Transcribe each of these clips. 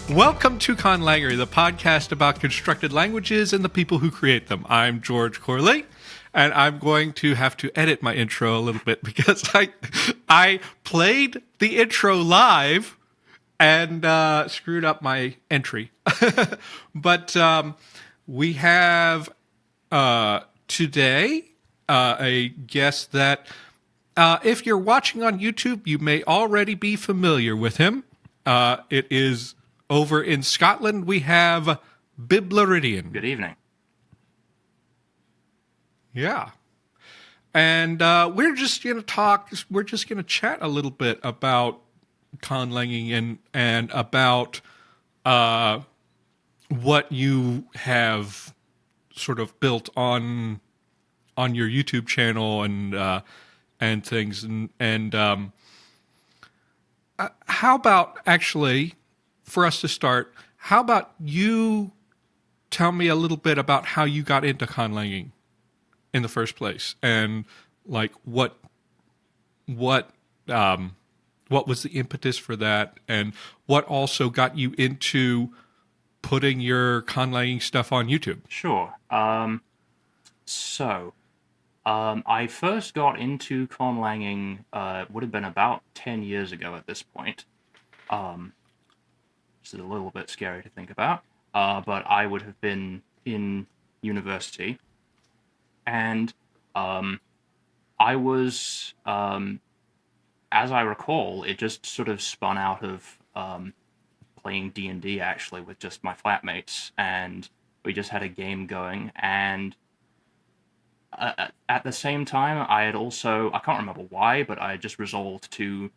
Welcome to Conlangery, the podcast about constructed languages and the people who create them. I'm George Corley, and I'm going to have to edit my intro a little bit because I played the intro live and screwed up my entry. But we have today a guest that, if you're watching on YouTube, you may already be familiar with him. It is over in Scotland. We have Biblaridion. Good evening. Yeah. And we're just going to talk, we're just going to chat a little bit about conlanging and about what you have sort of built on your YouTube channel and things. And how about, actually, for us to start, how about you tell me a little bit about how you got into conlanging in the first place, and like what was the impetus for that, and what also got you into putting your conlanging stuff on YouTube? Sure. I first got into conlanging would have been about 10 years ago at this point. This is a little bit scary to think about, but I would have been in university, and I was, as I recall, it just sort of spun out of playing D&D actually with just my flatmates, and we just had a game going, and at the same time I had also, I can't remember why, but I had just resolved to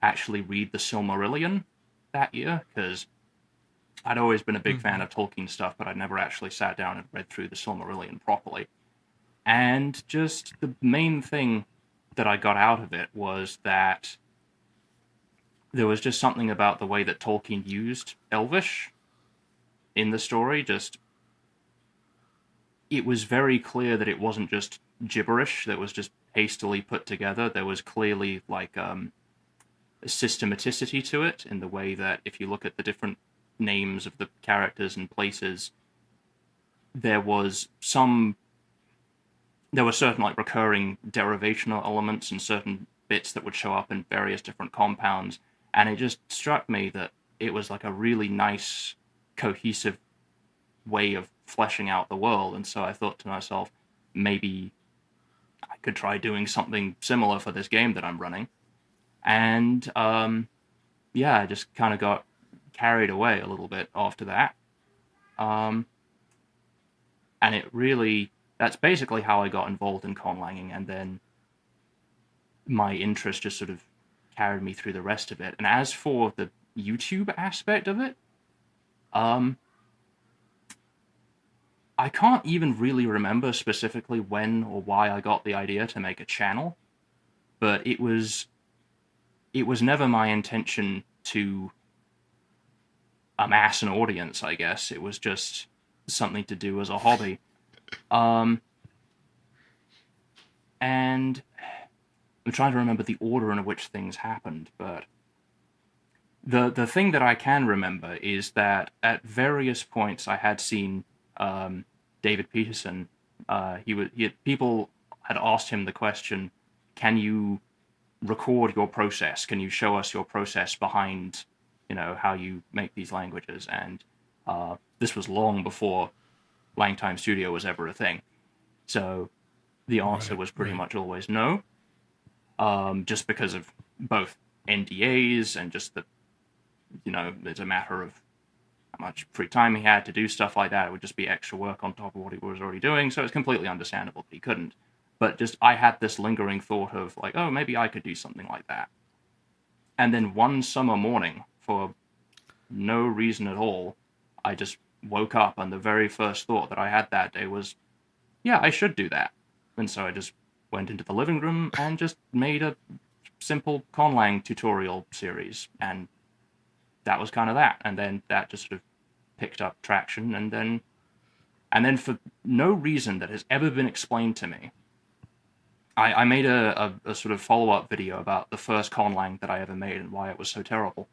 actually read the Silmarillion that year, because I'd always been a big fan of Tolkien stuff, but I'd never actually sat down and read through the Silmarillion properly. And just the main thing that I got out of it was that there was just something about the way that Tolkien used Elvish in the story. Just, it was very clear that it wasn't just gibberish that was just hastily put together. There was clearly like a systematicity to it, in the way that if you look at the different names of the characters and places, there were certain like recurring derivational elements and certain bits that would show up in various different compounds, and it just struck me that it was like a really nice, cohesive way of fleshing out the world. And so I thought to myself, maybe I could try doing something similar for this game that I'm running. And I just kind of got carried away a little bit after that. And it really, that's basically how I got involved in conlanging, and then my interest just sort of carried me through the rest of it. And as for the YouTube aspect of it, I can't even really remember specifically when or why I got the idea to make a channel, but it was never my intention to amass an audience, I guess. It was just something to do as a hobby. And I'm trying to remember the order in which things happened, but the thing that I can remember is that at various points I had seen David Peterson. People had asked him the question, "Can you record your process? Can you show us your process behind, how you make these languages?" And this was long before Langtime Studio was ever a thing. So the answer was pretty much always no, just because of both NDAs and just the, it's a matter of how much free time he had to do stuff like that. It would just be extra work on top of what he was already doing, so it's completely understandable that he couldn't. But just, I had this lingering thought of, like, oh, maybe I could do something like that. And then one summer morning, for no reason at all, I just woke up, and the very first thought that I had that day was, yeah, I should do that. And so I just went into the living room and just made a simple conlang tutorial series, and that was kind of that. And then that just sort of picked up traction, and then for no reason that has ever been explained to me, I made a sort of follow-up video about the first conlang that I ever made and why it was so terrible.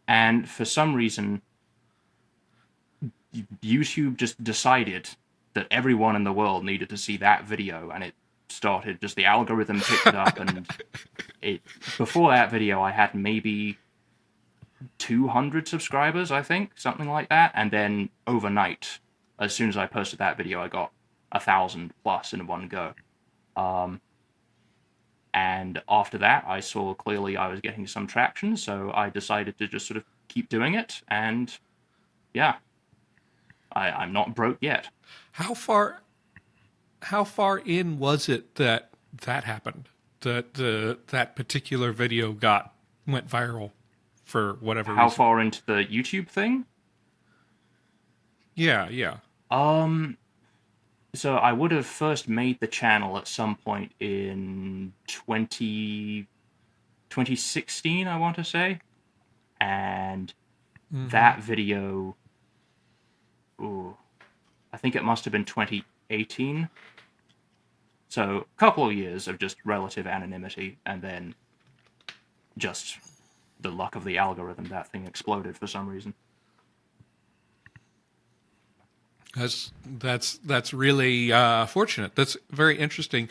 And for some reason, YouTube just decided that everyone in the world needed to see that video, and it started, just the algorithm picked it up, and it, before that video, I had maybe 200 subscribers, I think, something like that, and then overnight, as soon as I posted that video, I got 1,000 plus in one go. And after that, I saw clearly I was getting some traction, so I decided to just sort of keep doing it, and yeah, I'm not broke yet. How far in was it that happened? That that particular video went viral for whatever How reason? far into the YouTube thing? Yeah, yeah. So I would have first made the channel at some point in 2016, I want to say. And that video, I think it must have been 2018. So a couple of years of just relative anonymity, and then just the luck of the algorithm, that thing exploded for some reason. That's really fortunate. That's very interesting.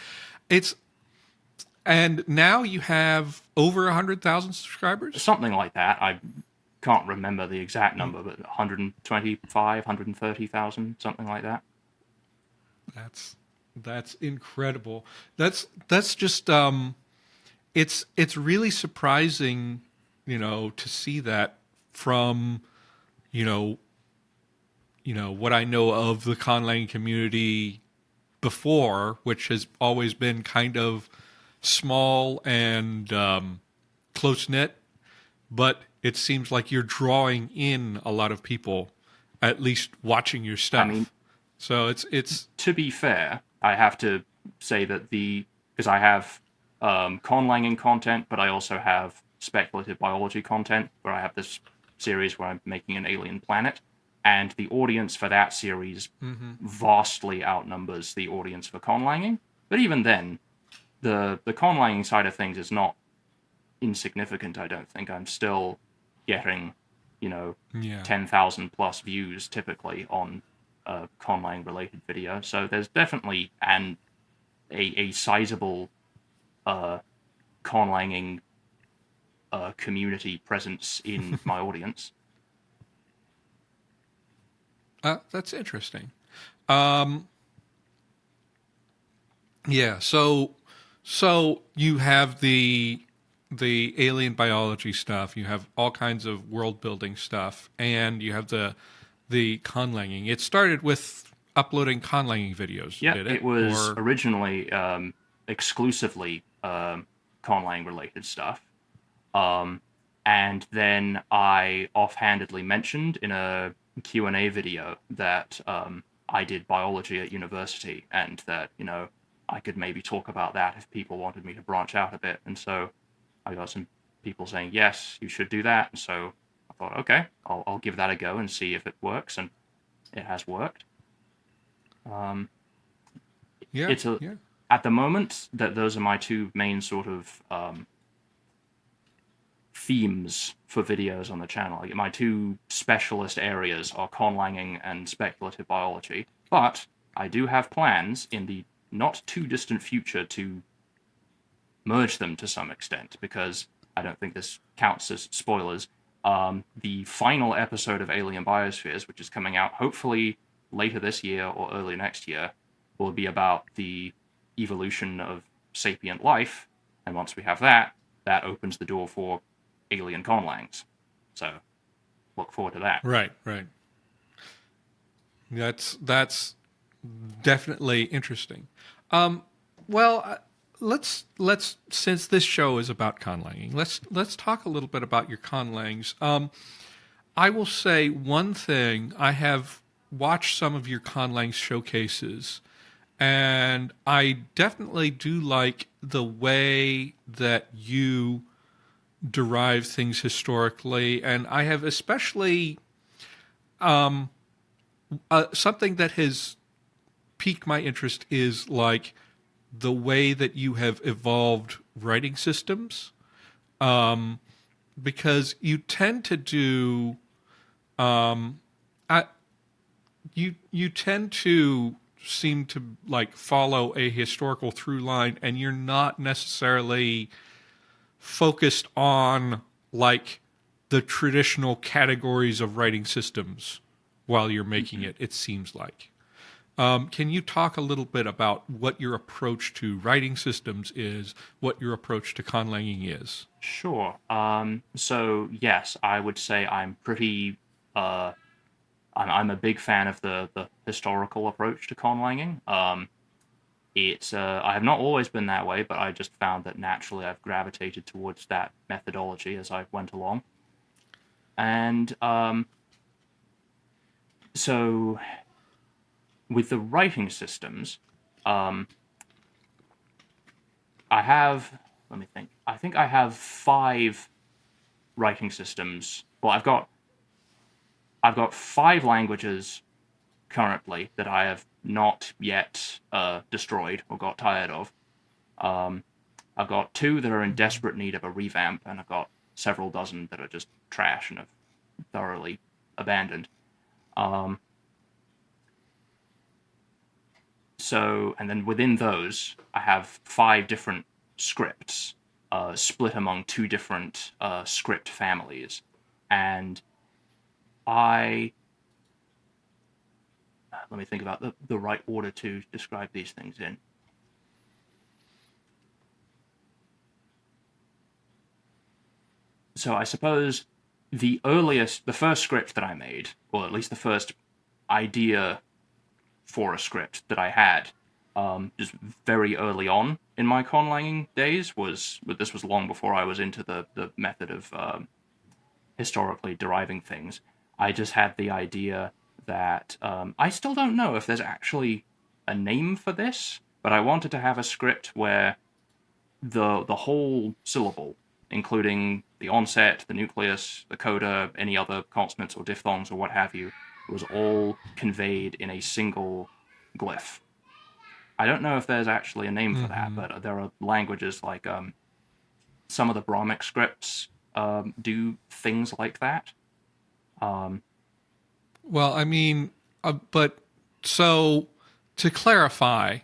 And now you have over 100,000 subscribers. Something like that. I can't remember the exact number, but 125, 130,000, something like that. That's incredible. That's just it's really surprising, to see that from, what I know of the conlang community before, which has always been kind of small and close knit, but it seems like you're drawing in a lot of people, at least watching your stuff. I mean, so it's to be fair, I have to say that because I have conlanging content, but I also have speculative biology content, where I have this series where I'm making an alien planet, and the audience for that series vastly outnumbers the audience for conlanging. But even then, the conlanging side of things is not insignificant, I don't think. I'm still getting, 10,000 plus views typically on a conlang related video. So there's definitely a sizable conlanging community presence in my audience. That's interesting. Yeah. So you have the alien biology stuff. You have all kinds of world building stuff, and you have the conlanging. It started with uploading conlanging videos. Yeah, did it? It was originally exclusively conlang related stuff. And then I offhandedly mentioned in a Q&A video that I did biology at university, and that, I could maybe talk about that if people wanted me to branch out a bit. And so I got some people saying, yes, you should do that. And so I thought, okay, I'll give that a go and see if it works. And it has worked. At the moment, that those are my two main sort of themes for videos on the channel. My two specialist areas are conlanging and speculative biology, but I do have plans in the not too distant future to merge them to some extent, because I don't think this counts as spoilers. The final episode of Alien Biospheres, which is coming out hopefully later this year or early next year, will be about the evolution of sapient life, and once we have that opens the door for alien conlangs. So look forward to that. Right. That's definitely interesting. Well, let's since this show is about conlanging, let's talk a little bit about your conlangs. I will say one thing: I have watched some of your conlang showcases, and I definitely do like the way that you derive things historically, and I have especially something that has piqued my interest is like the way that you have evolved writing systems. because you tend to do, um, I, you tend to seem to like follow a historical through line, and you're not necessarily focused on like the traditional categories of writing systems while you're making Mhm. it. It seems like. Can you talk a little bit about what your approach to writing systems is, what your approach to conlanging is? Sure. So yes, I would say I'm pretty. Uh, I'm a big fan of the historical approach to conlanging. It's I have not always been that way, but I just found that naturally I've gravitated towards that methodology as I went along. And so with the writing systems, um, I have. Let me think. I think I have five writing systems. Well, I've got five languages currently that I have not yet destroyed or got tired of. Um, I've got two that are in desperate need of a revamp, and I've got several dozen that are just trash and have thoroughly abandoned. Um, and then within those, I have five different scripts split among two different script families. And I let me think about the right order to describe these things in. So I suppose the first script that I made, or at least the first idea for a script that I had, just very early on in my conlanging days but this was long before I was into the method of historically deriving things. I just had the idea that I still don't know if there's actually a name for this, but I wanted to have a script where the whole syllable, including the onset, the nucleus, the coda, any other consonants or diphthongs or what have you, was all conveyed in a single glyph. I don't know if there's actually a name for that, Mm-hmm. but there are languages like some of the Brahmic scripts do things like that. Um, Well, I mean, but so to clarify,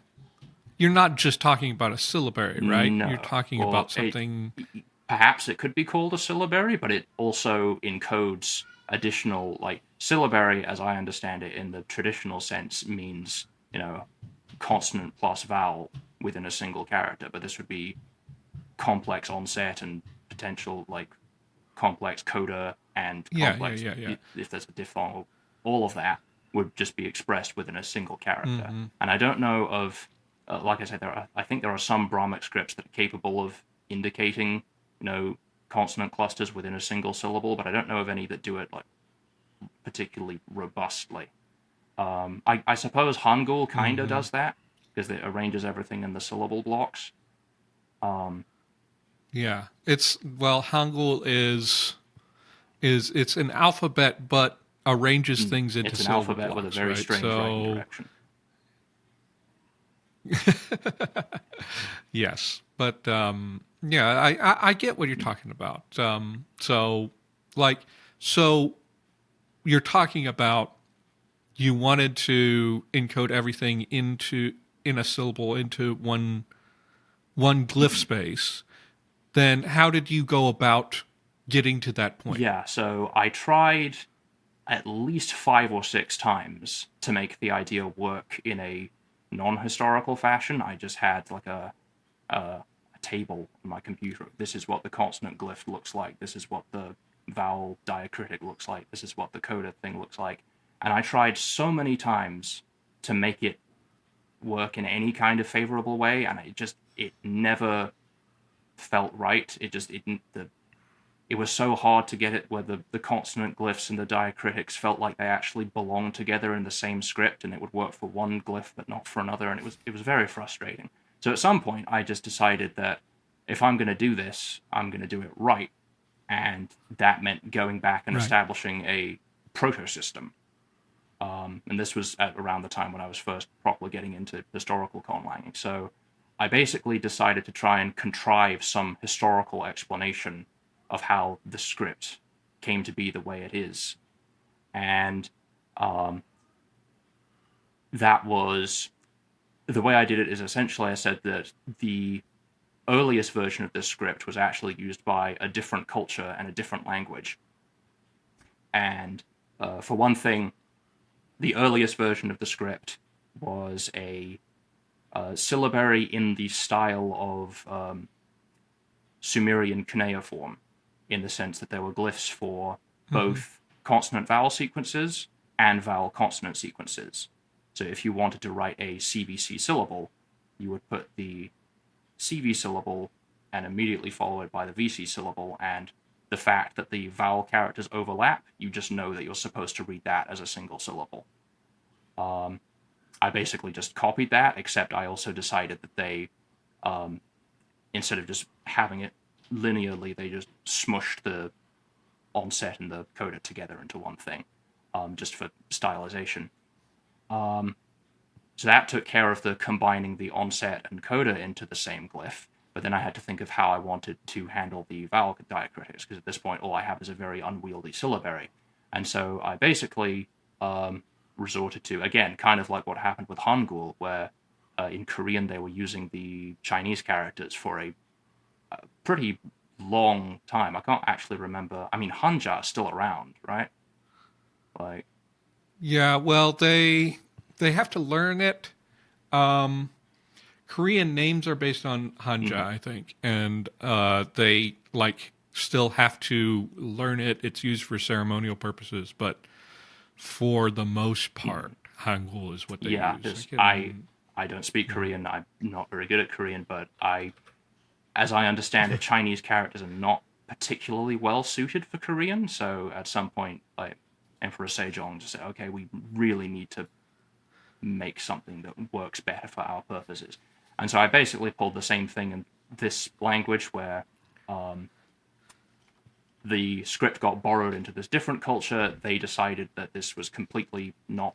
you're not just talking about a syllabary, right? You're no, talking or about something. perhaps it could be called a syllabary, but it also encodes additional, like syllabary, as I understand it, in the traditional sense, means consonant plus vowel within a single character. But this would be complex onset and potential like complex coda and Yeah, yeah, complex yeah, yeah. if there's a diphthong. All of that would just be expressed within a single character. Mm-hmm. And I don't know of, like I said, I think there are some Brahmic scripts that are capable of indicating, consonant clusters within a single syllable, but I don't know of any that do it like particularly robustly. I suppose Hangul kind of Mm-hmm. does that because it arranges everything in the syllable blocks. Um, Yeah, it's well, Hangul is it's an alphabet, but arranges things into it's an syllable alphabet with a blocks, very right? strange writing So direction. yes, but yeah, I get what you're talking about. Like, so you're talking about you wanted to encode everything into in a syllable into one glyph Mhm. space. Then how did you go about getting to that point? Yeah, so I tried at least five or six times to make the idea work in a non-historical fashion. I just had like a table on my computer. This is what the consonant glyph looks like. This is what the vowel diacritic looks like. This is what the coda thing looks like. And I tried so many times to make it work in any kind of favorable way, and it never felt right. It was so hard to get it where the consonant glyphs and the diacritics felt like they actually belonged together in the same script, and it would work for one glyph but not for another, and it was very frustrating. So at some point, I just decided that if I'm going to do this, I'm going to do it right, and that meant going back and Right. establishing a proto system. And this was at around the time when I was first properly getting into historical conlanging. So I basically decided to try and contrive some historical explanation of how the script came to be the way it is. And that was the way I did it. Is essentially I said that the earliest version of this script was actually used by a different culture and a different language. And for one thing, the earliest version of the script was a syllabary in the style of Sumerian cuneiform, in the sense that there were glyphs for both consonant-vowel sequences and vowel-consonant sequences. So if you wanted to write a CVC syllable, you would put the CV syllable and immediately follow it by the VC syllable, and the fact that the vowel characters overlap, you just know that you're supposed to read that as a single syllable. I basically just copied that, except I also decided that they, instead of just having it linearly, they just smushed the onset and the coda together into one thing, just for stylization. So that took care of the combining the onset and coda into the same glyph, but then I had to think of how I wanted to handle the vowel diacritics, because at this point all I have is a very unwieldy syllabary. And so I basically resorted to, again, kind of like what happened with Hangul, where in Korean they were using the Chinese characters for a pretty long time. I can't actually remember. I mean, Hanja is still around, right? Like, Yeah, well, they have to learn it. Korean names are based on Hanja, I think, and they like still have to learn it. It's used for ceremonial purposes, but for the most part, Hangul is what they yeah, use. because I don't speak Korean. I'm not very good at Korean, but as I understand it, Chinese characters are not particularly well suited for Korean. So at some point, like Emperor Sejong just said, "Okay, we really need to make something that works better for our purposes." And so I basically pulled the same thing in this language, where the script got borrowed into this different culture. They decided that this was completely not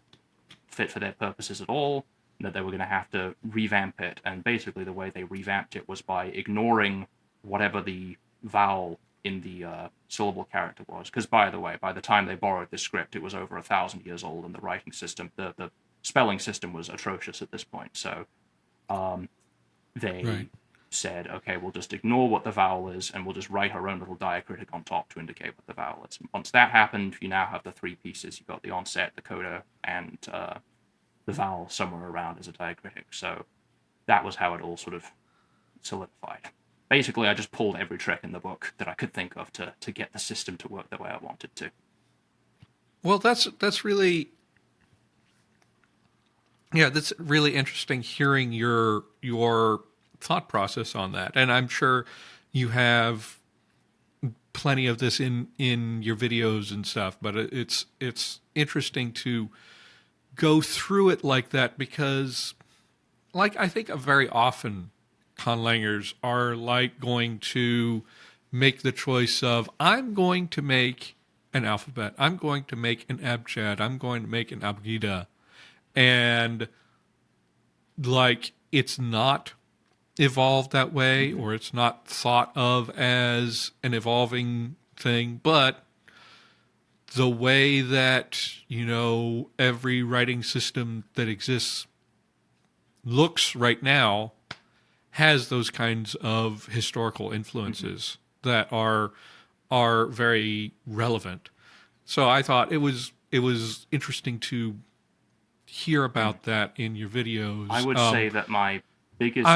fit for their purposes at all, and that they were going to have to revamp it. And basically the way they revamped it was by ignoring whatever the vowel in the syllable character was. Because, by the way, by the time they borrowed this script, it was over 1,000 years old, and the writing system, the spelling system was atrocious at this point. So they Right. said, okay, we'll just ignore what the vowel is, and we'll just write our own little diacritic on top to indicate what the vowel is. Once that happened, you now have the three pieces. You've got the onset, the coda, and the vowel somewhere around as a diacritic. So that was how it all sort of solidified. Basically, I just pulled every trick in the book that I could think of to get the system to work the way I wanted to. Well, that's really that's really interesting hearing your thought process on that, and I'm sure you have plenty of this in your videos and stuff. But it's interesting to go through it like that, because, like, I think very often conlangers are like going to make the choice of, I'm going to make an alphabet, I'm going to make an abjad, I'm going to make an abgida, and like it's not evolved that way, or it's not thought of as an evolving thing, but the way that every writing system that exists looks right now has those kinds of historical influences that are very relevant. So I thought it was interesting to hear about that in your videos. I would say that my biggest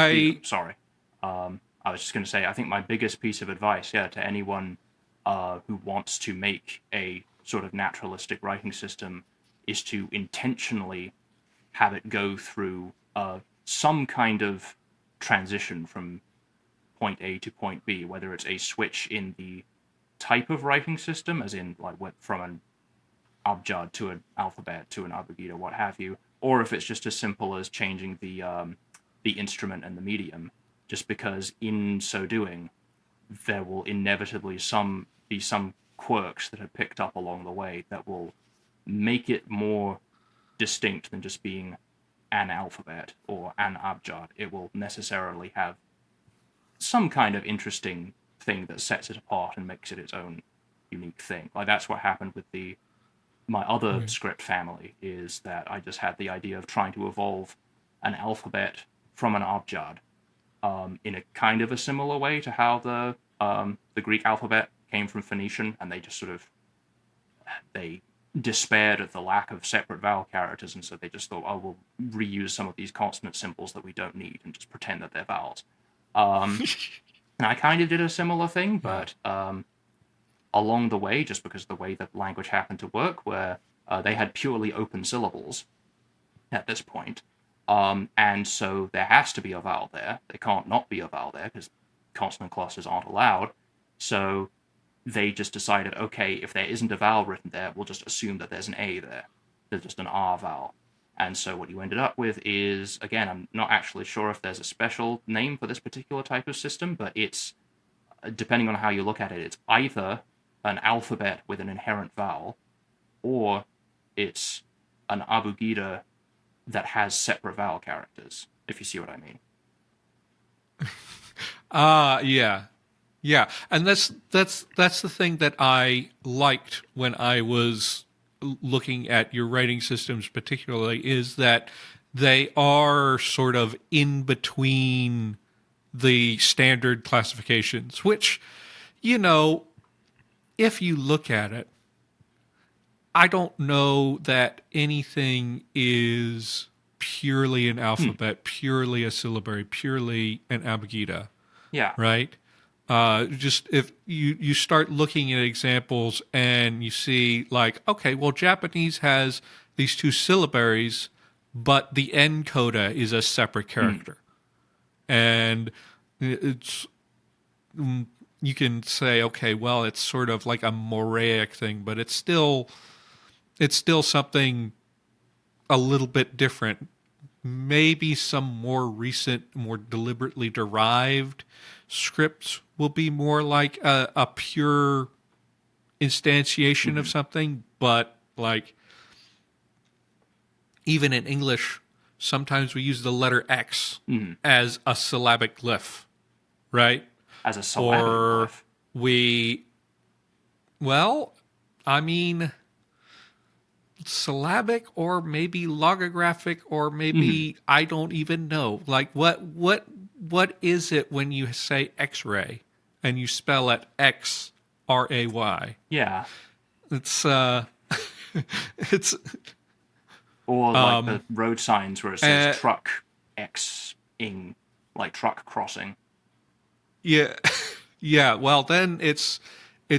sorry, I was just going to say, I think my biggest piece of advice, to anyone who wants to make a sort of naturalistic writing system, is to intentionally have it go through some kind of transition from point A to point B, whether it's a switch in the type of writing system, as in like from an abjad to an alphabet to an abugida, what have you, or if it's just as simple as changing the instrument and the medium. Just because in so doing, there will inevitably be some quirks that are picked up along the way that will make it more distinct than just being an alphabet or an abjad. It will necessarily have some kind of interesting thing that sets it apart and makes it its own unique thing. Like that's what happened with my other Right. script family, is that I just had the idea of trying to evolve an alphabet from an abjad, in a kind of a similar way to how the Greek alphabet came from Phoenician, and they just sort of they despaired at the lack of separate vowel characters, and so they just thought, oh, we'll reuse some of these consonant symbols that we don't need and just pretend that they're vowels. Um, and I kind of did a similar thing, Yeah. but along the way, just because of the way that language happened to work, where they had purely open syllables at this point, and so there has to be a vowel there. There can't not be a vowel there because consonant clusters aren't allowed. So they just decided, okay, if there isn't a vowel written there, we'll just assume that there's an A there. There's just an R vowel. And so what you ended up with is, again, I'm not actually sure if there's a special name for this particular type of system, but it's, depending on how you look at it, it's either an alphabet with an inherent vowel, or it's an abugida that has separate vowel characters, if you see what I mean. Yeah. Yeah. And that's the thing that I liked when I was looking at your writing systems particularly, is that they are sort of in between the standard classifications, which, you know, if you look at it, I don't know that anything is purely an alphabet, purely a syllabary, purely an abugida, Yeah. right? Just if you start looking at examples and you see like, okay, well, Japanese has these two syllabaries, but the N coda is a separate character, and it's you can say, okay, well, it's sort of like a Moraic thing, but it's still something a little bit different. Maybe some more recent, more deliberately derived scripts will be more like a pure instantiation of something, but like even in English, sometimes we use the letter X as a syllabic glyph, right? As a syllabic Or glyph. we, well, I mean, syllabic or maybe logographic or maybe I don't even know. Like what is it when you say X-ray and you spell it X-R-A-Y? Yeah. It's it's Or like the road signs where it says uh, truck X-ing, like truck crossing. yeah. Yeah, well then it's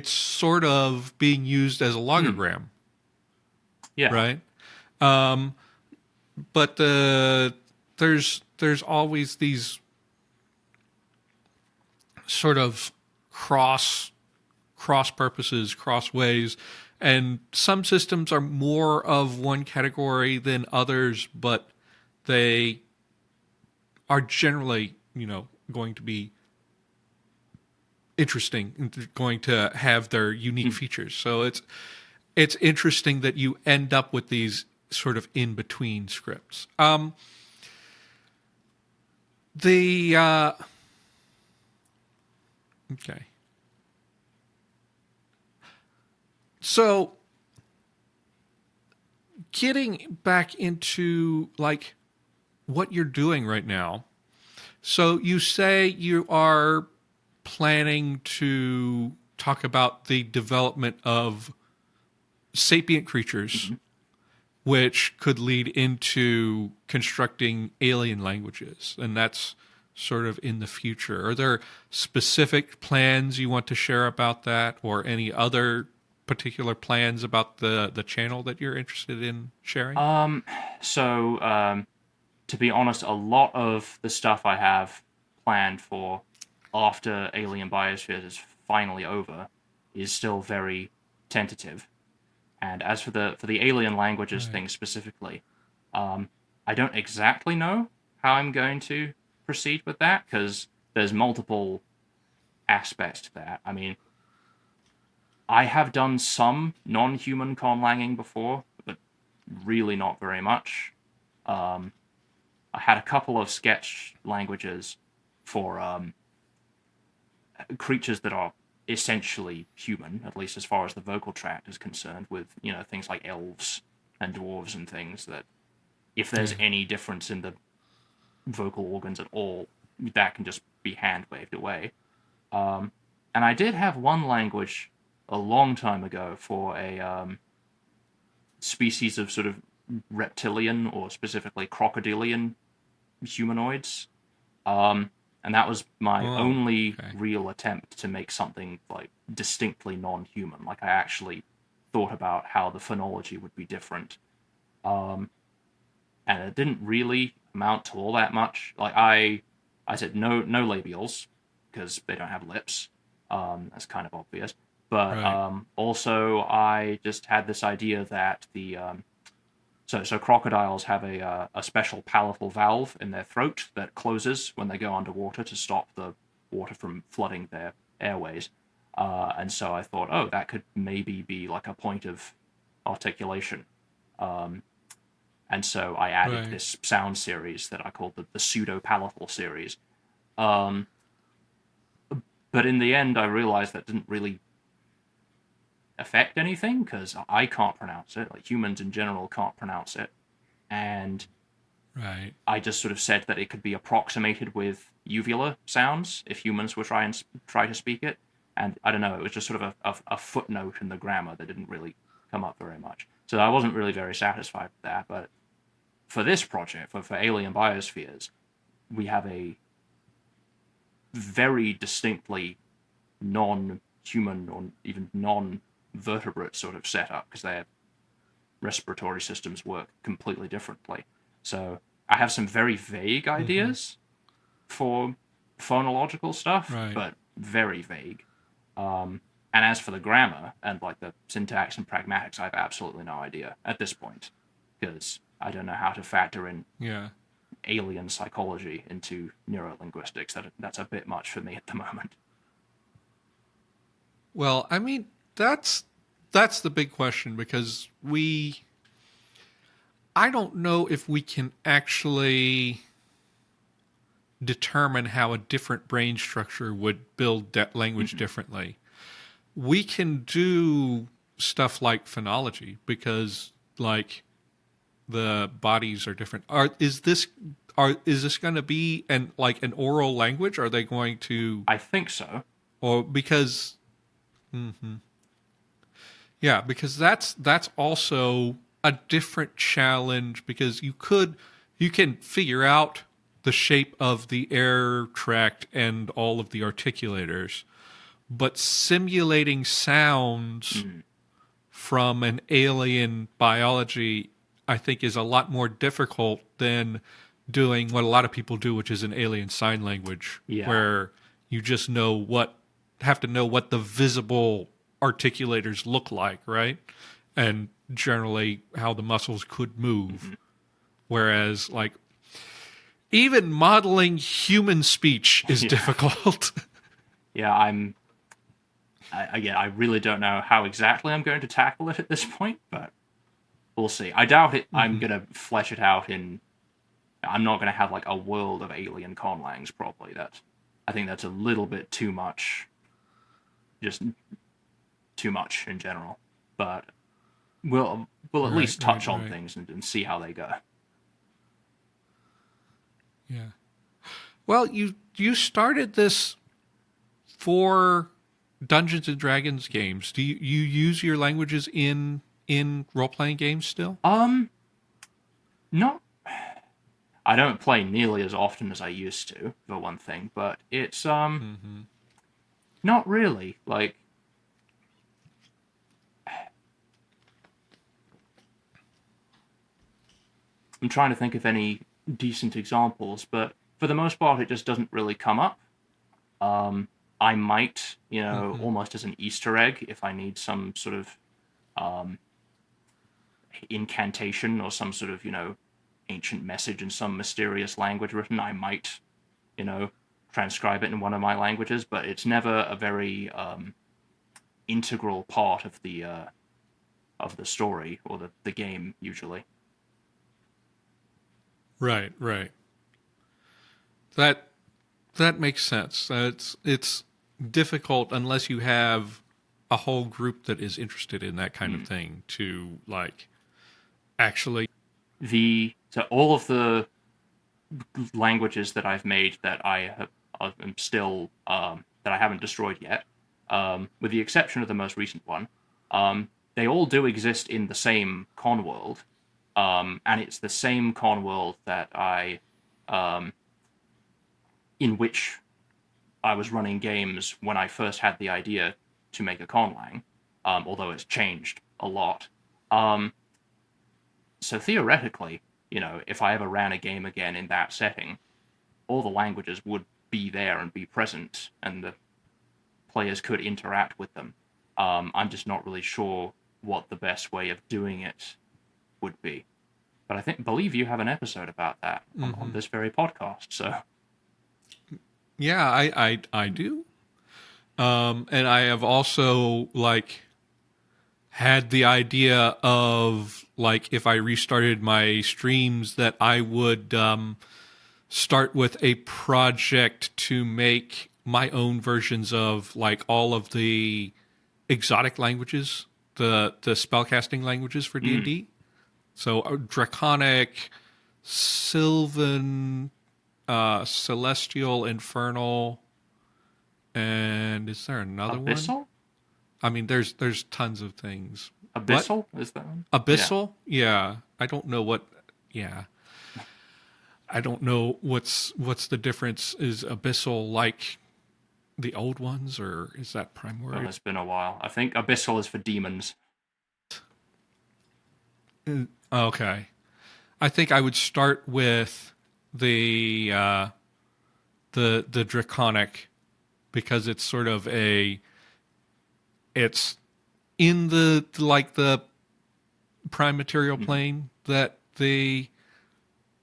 sort of being used as a logogram, Yeah. right? But there's always these sort of cross purposes, cross ways, and some systems are more of one category than others, but they are generally, going to be interesting and going to have their unique features. So it's interesting that you end up with these sort of in between scripts. The okay. So getting back into like what you're doing right now. So you say you are planning to talk about the development of sapient creatures, which could lead into constructing alien languages, and that's sort of in the future. Are there specific plans you want to share about that, or any other particular plans about the channel that you're interested in sharing? So, to be honest, a lot of the stuff I have planned for after Alien Biospheres is finally over is still very tentative. And as for the alien languages Right. thing specifically, I don't exactly know how I'm going to proceed with that because there's multiple aspects to that. I mean, I have done some non-human conlanging before, but really not very much. Um, I had a couple of sketch languages for creatures that are essentially human, at least as far as the vocal tract is concerned, with things like elves and dwarves and things, that if there's Yeah. any difference in the vocal organs at all, that can just be hand waved away. And I did have one language a long time ago for a species of sort of reptilian, or specifically crocodilian humanoids. And that was my Oh, only okay. real attempt to make something like distinctly non-human. Like, I actually thought about how the phonology would be different. Um, and it didn't really amount to all that much. Like, I said no labials because they don't have lips. That's kind of obvious. But Right. also, I just had this idea that the so crocodiles have a special palatal valve in their throat that closes when they go underwater to stop the water from flooding their airways. And so I thought, oh, that could maybe be like a point of articulation. Um, and so I added Right. this sound series that I called the pseudo-palatal series. Um, but in the end, I realized that didn't really affect anything because I can't pronounce it. Like, humans in general can't pronounce it. And Right. I just sort of said that it could be approximated with uvula sounds if humans were try to speak it. And I don't know, it was just sort of a footnote in the grammar that didn't really come up very much. So I wasn't really very satisfied with that. But for this project, for alien biospheres, we have a very distinctly non-human or even non-vertebrate sort of setup, because their respiratory systems work completely differently. So I have some very vague Mm-hmm. ideas for phonological stuff, Right. but very vague. Um, and as for the grammar and like the syntax and pragmatics, I have absolutely no idea at this point, because I don't know how to factor in Yeah. alien psychology into neurolinguistics. That's a bit much for me at the moment. Well, I mean, that's the big question because I don't know if we can actually determine how a different brain structure would build that language Mm-hmm. differently. We can do stuff like phonology because like the bodies are different. Is this going to be an oral language? Are they going to, I think so. or because yeah, because that's also a different challenge because you can figure out the shape of the air tract and all of the articulators, but simulating sounds Mm, from an alien biology I think is a lot more difficult than doing what a lot of people do, which is an alien sign language, yeah. where you just have to know what the visible articulators look like, right? And generally how the muscles could move. Mm-hmm. Whereas, like, even modeling human speech is Yeah. difficult. Yeah, again, I really don't know how exactly I'm going to tackle it at this point, but we'll see. I doubt it. I'm Hmm. gonna flesh it out in. I'm not gonna have like a world of alien conlangs. Probably that. I think that's a little bit too much. Just too much in general. But we'll at Right, least right, touch on right. things and see how they go. Yeah. Well, you started this for Dungeons and Dragons games. Do you use your languages in role playing games still? Not. I don't play nearly as often as I used to, for one thing. But it's Hmm. not really. Like, I'm trying to think of any decent examples, but for the most part, it just doesn't really come up. Um, I might, Hmm. almost as an Easter egg, if I need some sort of um, incantation or some sort of, ancient message in some mysterious language written, I might, you know, transcribe it in one of my languages, but it's never a very integral part of the story or the game usually. Right, right. That that makes sense. It's difficult unless you have a whole group that is interested in that kind of thing to like actually. So all of the languages that I've made that am still that I haven't destroyed yet, with the exception of the most recent one, they all do exist in the same con world, and it's the same con world that in which I was running games when I first had the idea to make a conlang, although it's changed a lot. So theoretically, if I ever ran a game again in that setting, all the languages would be there and be present, and the players could interact with them. I'm just not really sure what the best way of doing it would be. But believe you have an episode about that on this very podcast. So Yeah, I do. And I have also like had the idea of like if I restarted my streams that I would start with a project to make my own versions of like all of the exotic languages, the spellcasting languages for D&D. So Draconic, Sylvan, Celestial, Infernal, and is there another one? Abyssal? I mean, there's tons of things. Abyssal? What? Is that one? Abyssal? Yeah. I don't know what. Yeah. I don't know what's the difference. Is Abyssal like the old ones, or is that Primordial? Well, it's been a while. I think Abyssal is for demons. Okay. I think I would start with the Draconic because it's sort of it's in the like the prime material plane that the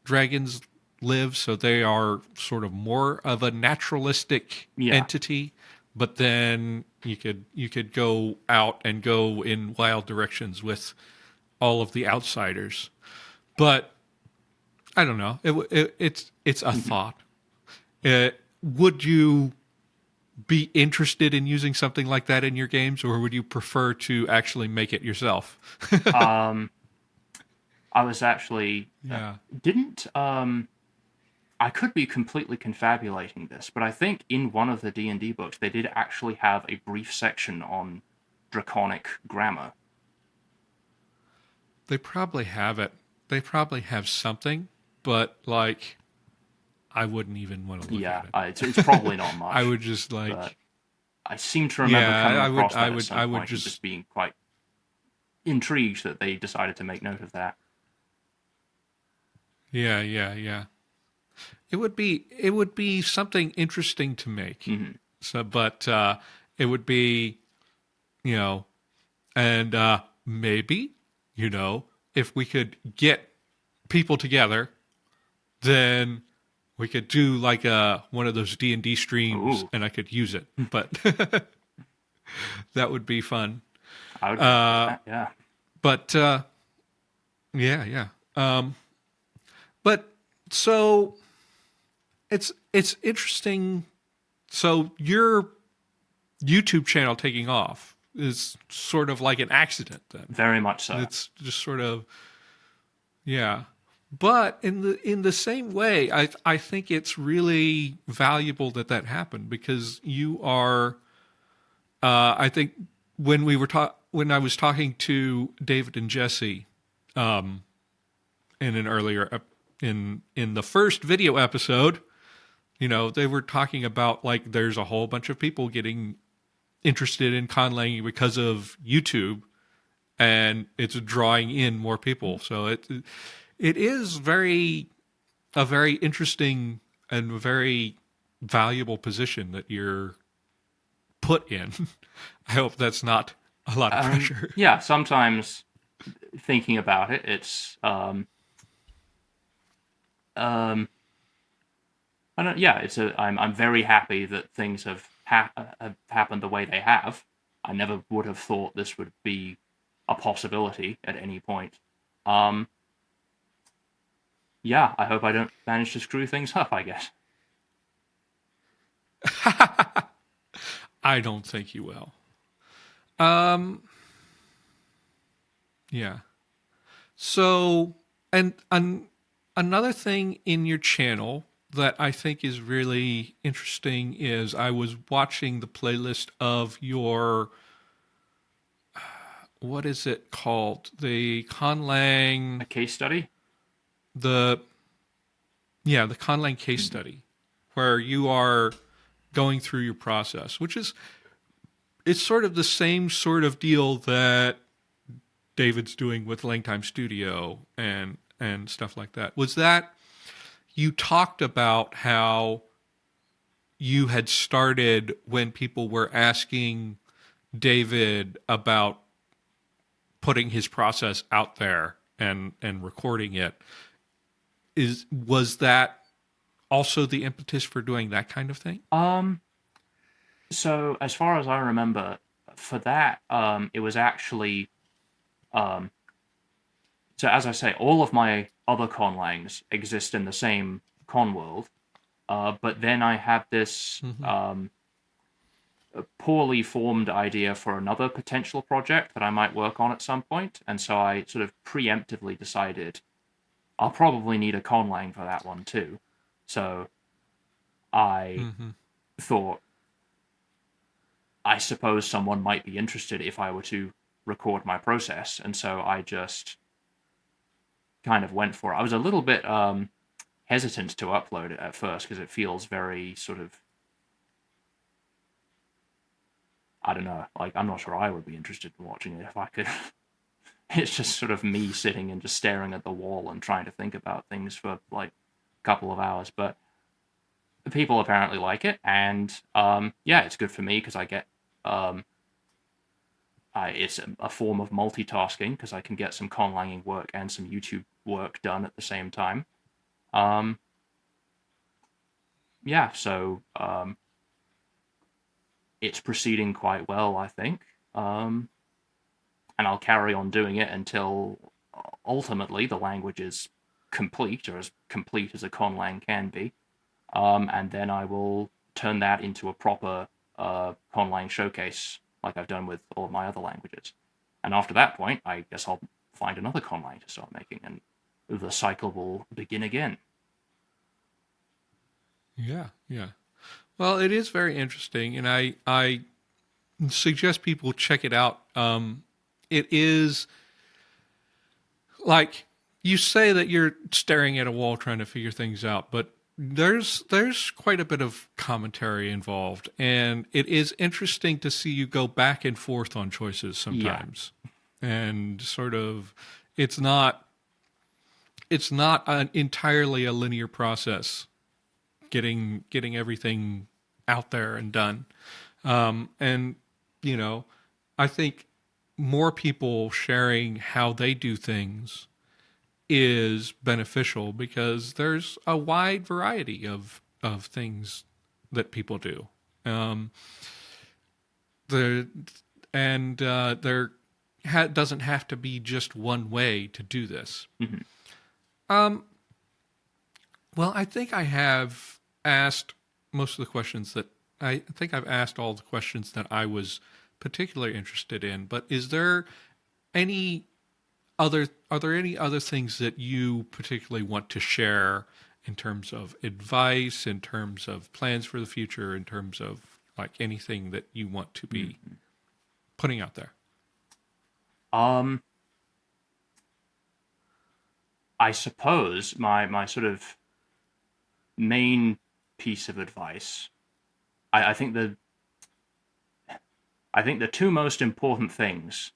dragons live, so they are sort of more of a naturalistic entity, but then you could go out and go in wild directions with all of the outsiders. But I don't know. It's a thought. Would you be interested in using something like that in your games, or would you prefer to actually make it yourself? I was actually I could be completely confabulating this, but I think in one of the D&D books they did actually have a brief section on Draconic grammar. They probably have it. They probably have something, but like I wouldn't even want to look at it. It's probably not much. I would just like. But I seem to remember coming across that at some point just and just being quite intrigued that they decided to make note of that. Yeah. It would be something interesting to make. Mm-hmm. So, but it would be, and maybe, if we could get people together, then we could do like one of those D&D streams. Ooh. And I could use it. But that would be fun. I would that, yeah. But yeah. But so it's interesting. So your YouTube channel taking off is sort of like an accident then. Very much so. It's just sort of, yeah. But in the same way, I think it's really valuable that happened because you are, I think when I was talking to David and Jesse, in an earlier in the first video episode, they were talking about like there's a whole bunch of people getting interested in conlanging because of YouTube, and it's drawing in more people. So it is a very interesting and very valuable position that you're put in. I hope that's not a lot of pressure. Yeah, sometimes thinking about it, it's I'm very happy that things have happened the way they have. I never would have thought this would be a possibility at any point. Yeah, I hope I don't manage to screw things up, I guess. I don't think you will. Um, yeah. So, and another thing in your channel that I think is really interesting is I was watching the playlist of your, what is it called? The A Conlang, case study. the, yeah, the Conlang case Mhm. study, where you are going through your process, which is, it's sort of the same sort of deal that David's doing with Langtime Studio and stuff like that. Was that you talked about how you had started when people were asking David about putting his process out there and recording it? Is was that also the impetus for doing that kind of thing? Um, so as far as I remember, for that, it was actually um, so as I say, all of my other conlangs exist in the same con world. But then I had this Mm-hmm. a poorly formed idea for another potential project that I might work on at some point, and so I sort of preemptively decided I'll probably need a conlang for that one too. So I Mm-hmm. thought, I suppose someone might be interested if I were to record my process, and so I just kind of went for it. I was a little bit hesitant to upload it at first because it feels very sort of, I don't know, like I'm not sure I would be interested in watching it if I could. It's just sort of me sitting and just staring at the wall and trying to think about things for like a couple of hours. But people apparently like it, and yeah, it's good for me because I get um, it's a form of multitasking because I can get some conlanging work and some YouTube work done at the same time. Um, yeah, so it's proceeding quite well, I think. Um, and I'll carry on doing it until ultimately the language is complete, or as complete as a conlang can be. And then I will turn that into a proper conlang showcase, like I've done with all of my other languages. And after that point, I guess I'll find another conlang to start making, and the cycle will begin again. Yeah, yeah. Well, it is very interesting, and I suggest people check it out. It is like you say that you're staring at a wall trying to figure things out, but there's quite a bit of commentary involved, and it is interesting to see you go back and forth on choices Yeah. sometimes, and sort of it's not entirely a linear process getting everything out there and done. And you know, I think more people sharing how they do things is beneficial because there's a wide variety of things that people do. Um, the and there doesn't have to be just one way to do this. Hmm. Um, well, I think I have asked most of the questions that I think I've asked all the questions that I was particularly interested in. But is there any are there any other things that you particularly want to share in terms of advice, in terms of plans for the future, in terms of like anything that you want to be Hmm. putting out there? Um, I suppose my sort of main piece of advice, I think the two most important things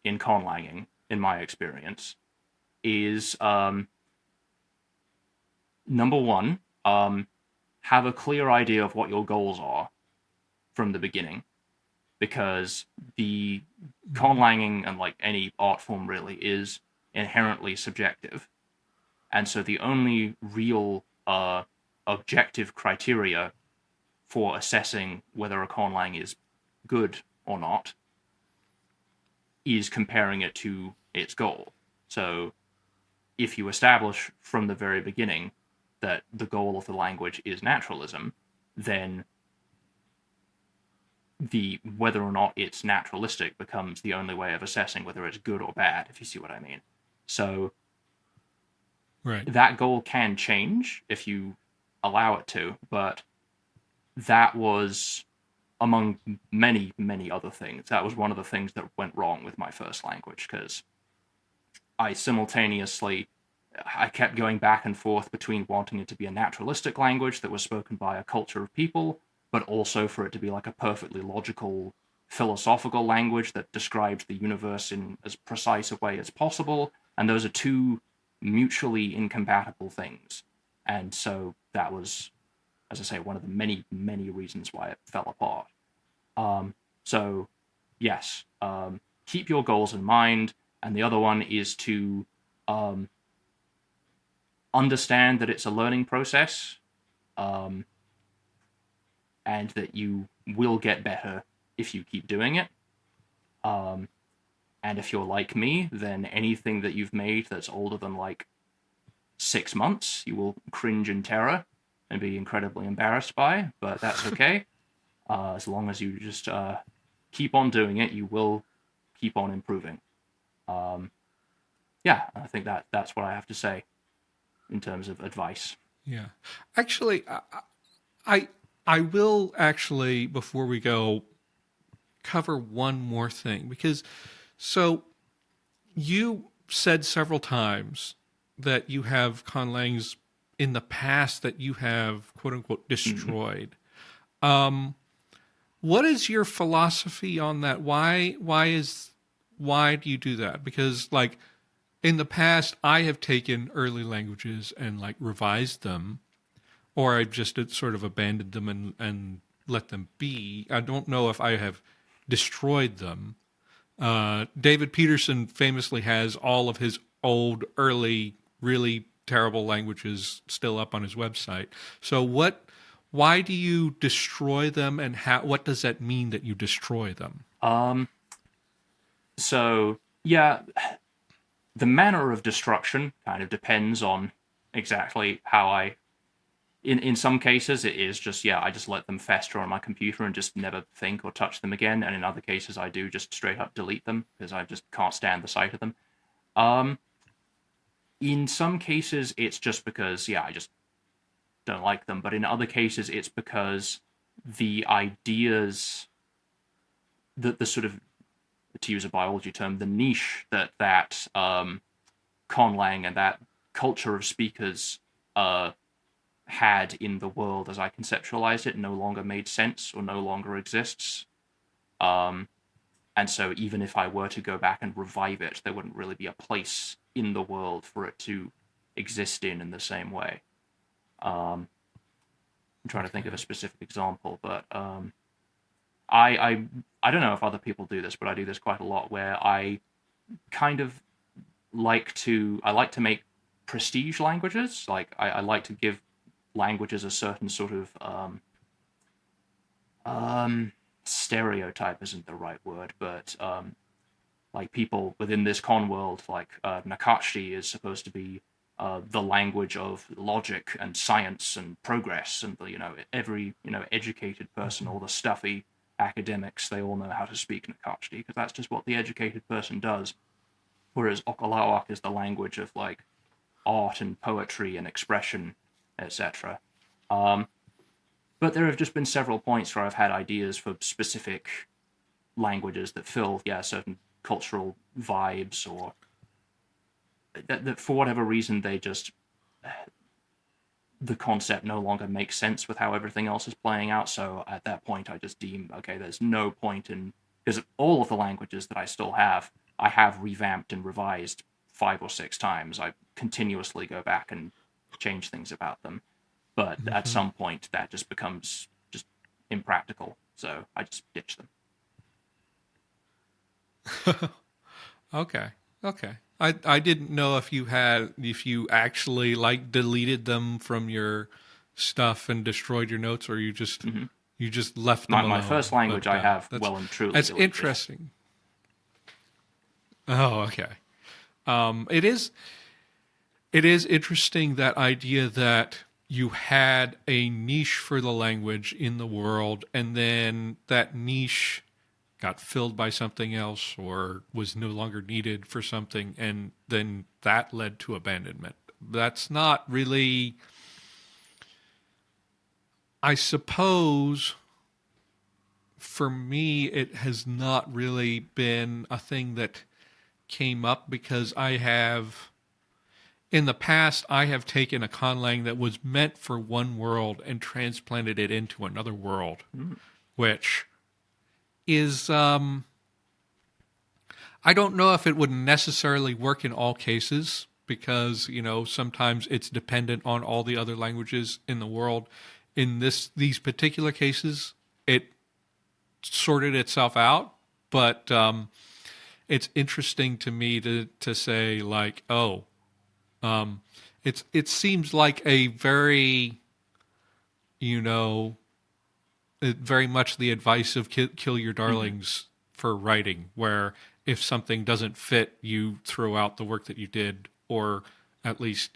in conlanging, in my experience, is number one, have a clear idea of what your goals are from the beginning, because the Mm-hmm. conlanging, and like any art form really, is inherently subjective, and so the only real objective criteria for assessing whether a conlang is good or not is comparing it to its goal. So if you establish from the very beginning that the goal of the language is naturalism, then the whether or not it's naturalistic becomes the only way of assessing whether it's good or bad, if you see what I mean. So Right. that goal can change if you allow it to, but that was, among many, many other things, that was one of the things that went wrong with my first language, because I kept going back and forth between wanting it to be a naturalistic language that was spoken by a culture of people, but also for it to be like a perfectly logical, philosophical language that describes the universe in as precise a way as possible. And those are two mutually incompatible things. And so that was, as I say, one of the many, many reasons why it fell apart. So, yes, keep your goals in mind. And the other one is to um, understand that it's a learning process, um, and that you will get better if you keep doing it. Um, and if you're like me, then anything that you've made that's older than like 6 months, you will cringe in terror and be incredibly embarrassed by, but that's okay. As long as you just keep on doing it, you will keep on improving. Um, yeah, I think that's what I have to say in terms of advice. Yeah. Actually, I I will actually, before we go, cover one more thing, because so you said several times that you have conlangs in the past that you have quote unquote Mm-hmm. destroyed. What is your philosophy on that? Why do you do that? Because like in the past I have taken early languages and like revised them, or I've just sort of abandoned them and let them be. I don't know if I have destroyed them. David Peterson famously has all of his old, early, really terrible languages still up on his website. So why do you destroy them, and what does that mean that you destroy them? Um, so yeah, the manner of destruction kind of depends on exactly how I. In some cases, it is just, yeah, I just let them fester on my computer and just never think or touch them again. And in other cases, I do just straight up delete them because I just can't stand the sight of them. Um, in some cases, it's just because, yeah, I just don't like them. But in other cases, it's because the ideas, the sort of, to use a biology term, the niche that conlang and that culture of speakers had in the world as I conceptualized it no longer made sense or no longer exists. Um, and so even if I were to go back and revive it, there wouldn't really be a place in the world for it to exist in the same way. Um, I'm trying to think of a Okay. specific example, but I, I I don't know if other people do this, but I do this quite a lot, where I kind of I like to make prestige languages. Like I like to give languages a certain sort of um, stereotype isn't the right word, but like people within this con world, like Nakatshi is supposed to be the language of logic and science and progress, and every educated person, all the stuffy academics, they all know how to speak Nakatshi because that's just what the educated person does. Whereas Okalawak is the language of like art and poetry and expression, etc. Um, but there have just been several points where I've had ideas for specific languages that fill, yeah, certain cultural vibes, or that for whatever reason they just the concept no longer makes sense with how everything else is playing out. So at that point, I just deem, okay, there's no point in, because all of the languages that I still have, I have revamped and revised 5 or 6 times. I continuously go back and change things about them. But at Hmm. some point, that just becomes just impractical. So I just ditch them. Okay. Okay. I didn't know if you actually like deleted them from your stuff and destroyed your notes, or Hmm. you just left them My first alone. language But I have that's well and truly that's deleted. interesting. Oh, okay. It is interesting, that idea that you had a niche for the language in the world, and then that niche got filled by something else or was no longer needed for something, and then that led to abandonment. That's not really, I suppose, for me, it has not really been a thing that came up because I have, in the past, I have taken a conlang that was meant for one world and transplanted it into another world, Mm. which is, I don't know if it would necessarily work in all cases because, sometimes it's dependent on all the other languages in the world. In these particular cases, it sorted itself out, but it's interesting to me to say like, oh, it seems like a very, you know, very much the advice of kill your Hmm. darlings for writing, where if something doesn't fit, you throw out the work that you did, or at least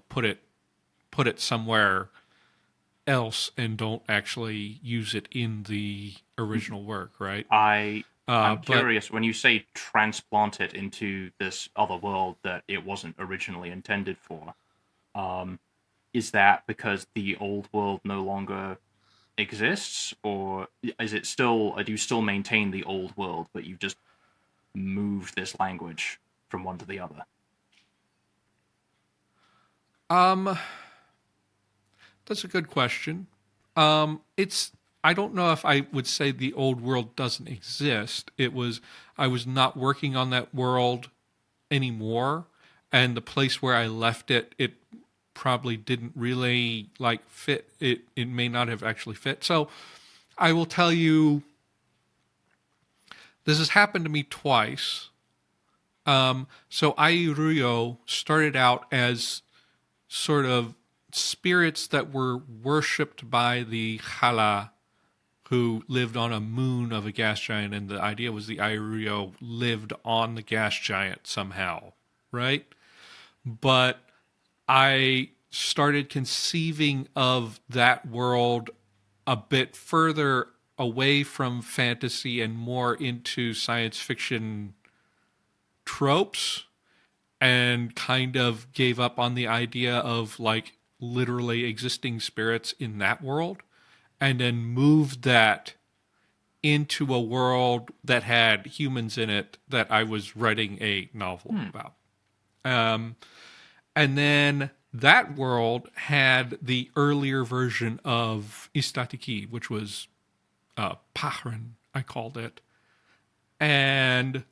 put it somewhere else and don't actually use it in the Hmm. original work, right? I I'm But curious when you say transplant it into this other world that it wasn't originally intended for. Um, is that because the old world no longer exists, or is it still? Do you still maintain the old world, but you've just moved this language from one to the other? um, that's a good question. It's I don't know if I would say the old world doesn't exist. I was not working on that world anymore, and the place where I left it, it probably didn't really like fit. It may not have actually fit. So I will tell you, this has happened to me twice. So Airuyo started out as sort of spirits that were worshipped by the Hala, who lived on a moon of a gas giant, and the idea was the Airuyo lived on the gas giant somehow, right? But I started conceiving of that world a bit further away from fantasy and more into science fiction tropes, and kind of gave up on the idea of like literally existing spirits in that world, and then moved that into a world that had humans in it that I was writing a novel Hmm. about. Um, and then that world had the earlier version of Istatiki, which was Pahran, I called it. And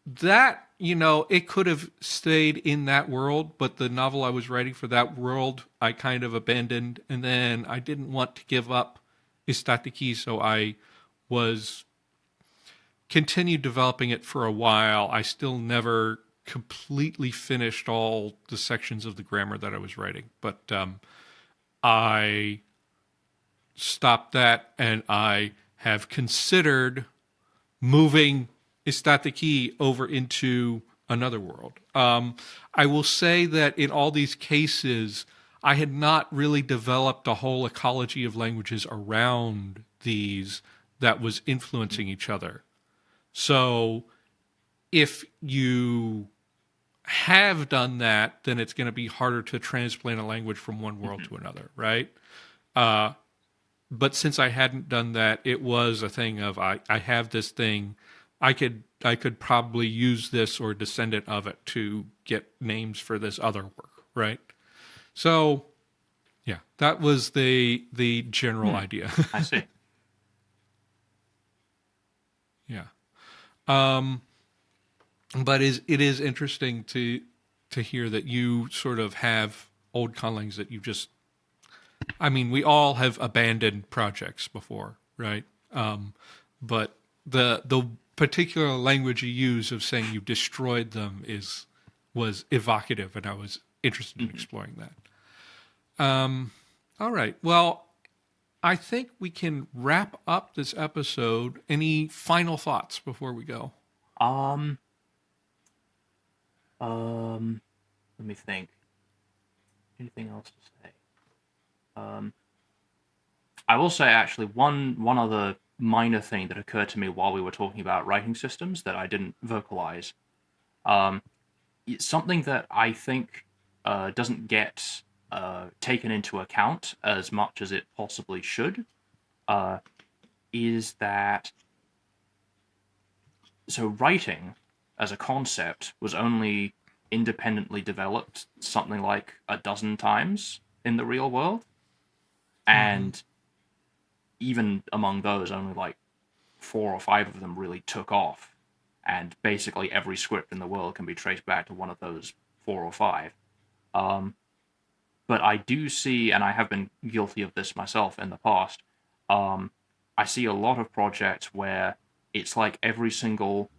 that, it could have stayed in that world, but the novel I was writing for that world, I kind of abandoned. And then I didn't want to give up Istatiki, so I was continued developing it for a while. I still never completely finished all the sections of the grammar that I was writing, but I stopped that, and I have considered moving Istatiki over into another world. I will say that in all these cases, I had not really developed a whole ecology of languages around these that was influencing each other. So if you have done that, then it's going to be harder to transplant a language from one world Hmm. to another, right? Uh, but since I hadn't done that, it was a thing of I have this thing, I could probably use this or descendant of it to get names for this other work, right? So yeah, that was the general Hmm. idea. I see. Yeah, um, but it is interesting to hear that you sort of have old conlings that you just. I mean, we all have abandoned projects before, right? But the particular language you use of saying you destroyed them was evocative, and I was interested in Hmm. exploring that. All right. Well, I think we can wrap up this episode. Any final thoughts before we go? Um. Um. Let me think. Anything else to say? I will say actually one other minor thing that occurred to me while we were talking about writing systems that I didn't vocalize. Um, it's something that I think doesn't get taken into account as much as it possibly should. Uh, is that so? Writing as a concept was only independently developed something like a dozen times in the real world, Mm-hmm. and even among those, only like 4 or 5 of them really took off. And basically, every script in the world can be traced back to one of those 4 or 5. Um, but I do see, and I have been guilty of this myself in the past. Um, I see a lot of projects where it's like every single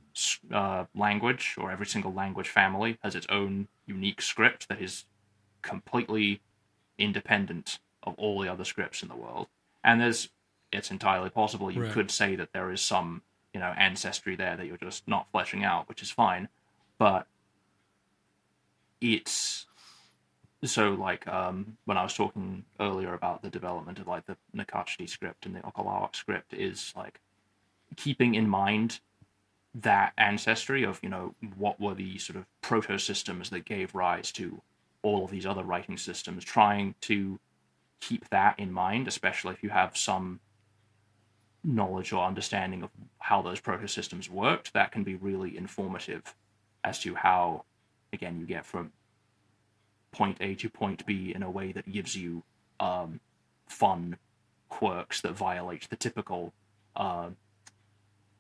language or every single language family has its own unique script that is completely independent of all the other scripts in the world. And it's entirely possible you Right. could say that there is some, ancestry there that you're just not fleshing out, which is fine. But it's so like when I was talking earlier about the development of like the Nakachiti script and the Okalawak script is like keeping in mind that ancestry of what were the sort of proto systems that gave rise to all of these other writing systems, trying to keep that in mind, especially if you have some knowledge or understanding of how those proto systems worked. That can be really informative as to how, again, you get from point A to point B in a way that gives you fun quirks that violate the typical uh,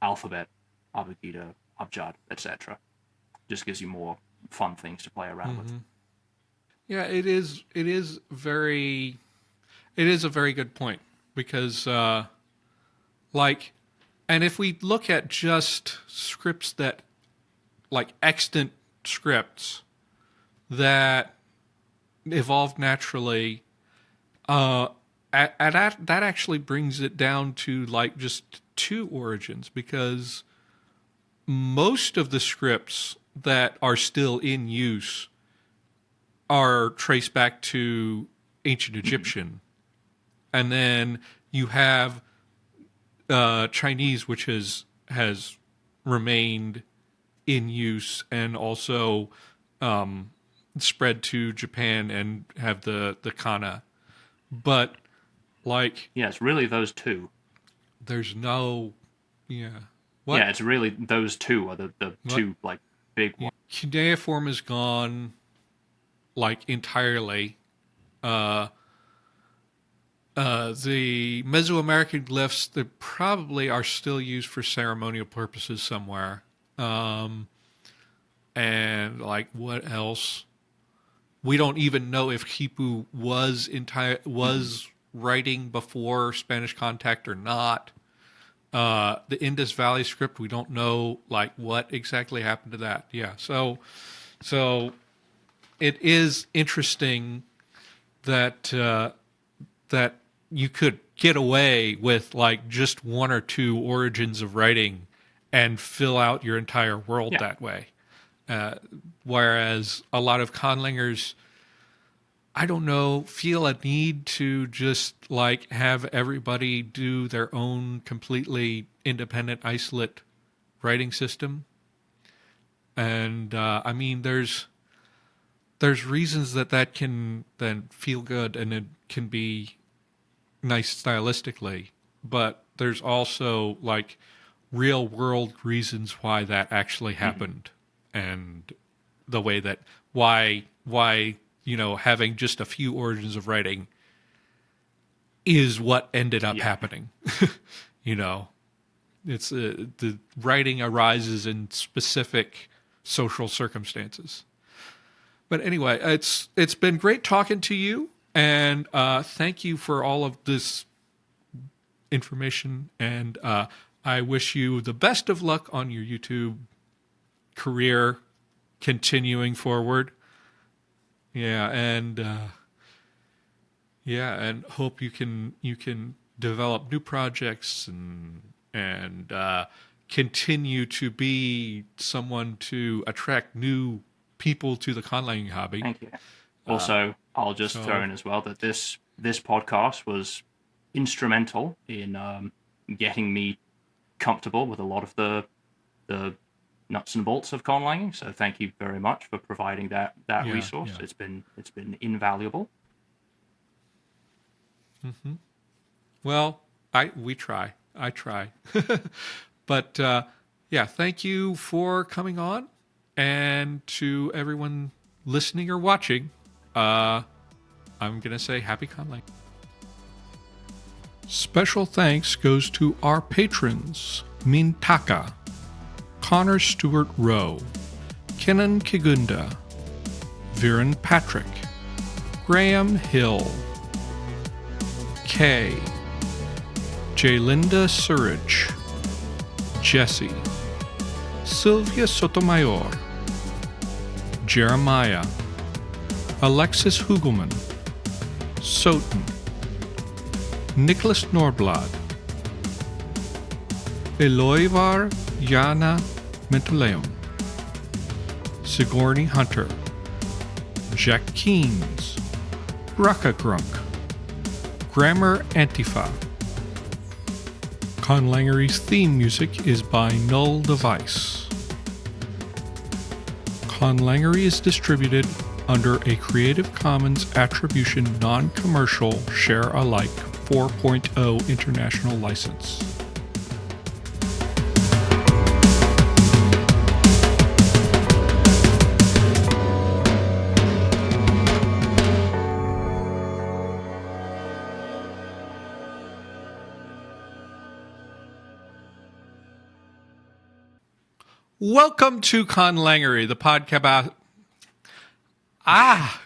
alphabet, abugida, abjad, etc. Just gives you more fun things to play around with. Mm-hmm. Yeah, it is. It is very. It is a very good point because, like, and if we look at just scripts that, like, extant scripts that evolved naturally, uh, that actually brings it down to like just 2 origins because most of the scripts that are still in use are traced back to ancient Mm-hmm. Egyptian. And then you have Chinese, which has remained in use and also spread to Japan and have the kana. But like, Yeah, it's really those two. there's no, yeah. Yeah, What? it's really those two are the What? two like big Yeah. ones. Cuneiform is gone like entirely. Uh, the Mesoamerican glyphs that probably are still used for ceremonial purposes somewhere. Um, and like what else? We don't even know if Khipu Mm-hmm. was writing before Spanish contact or not. The Indus Valley script, we don't know like what exactly happened to that. Yeah, so it is interesting that that you could get away with like just 1 or 2 origins of writing and fill out your entire world Yeah, that way. Whereas a lot of conlangers, I don't know, feel a need to just like have everybody do their own completely independent, isolate writing system. And I mean, there's reasons that can then feel good and it can be nice stylistically, but there's also like real world reasons why that actually mm-hmm. happened and the way that why having just a few origins of writing is what ended up Yeah, happening. you know, it's the writing arises in specific social circumstances. But anyway, it's been great talking to you, and thank you for all of this information. And I wish you the best of luck on your YouTube career continuing forward. Yeah, and hope you can develop new projects and continue to be someone to attract new people to the conlanging hobby. thank you. Also, I'll just so- throw in as well that this podcast was instrumental in getting me comfortable with a lot of the nuts and bolts of conlanging. So thank you very much for providing that Yeah, resource. yeah. It's been invaluable. Well, we try. I try. But yeah, thank you for coming on, and to everyone listening or watching, I'm gonna say happy conlang. Special thanks goes to our patrons: Mintaka, Connor Stewart Rowe, Kenan Kigunda, Viren Patrick, Graham Hill, Kay, Jalinda Surridge, Jesse, Sylvia Sotomayor, Jeremiah, Alexis Hugelman, Soten, Nicholas Norblad, Eloivar Yana Mentoleum, Sigourney Hunter, Jack Keynes, Raka Grunk, Grammar Antifa. Conlangery's theme music is by Null Device. Conlangery is distributed under a Creative Commons Attribution Non-Commercial Share-alike 4.0 international license. Welcome to Conlangery, the podcast about...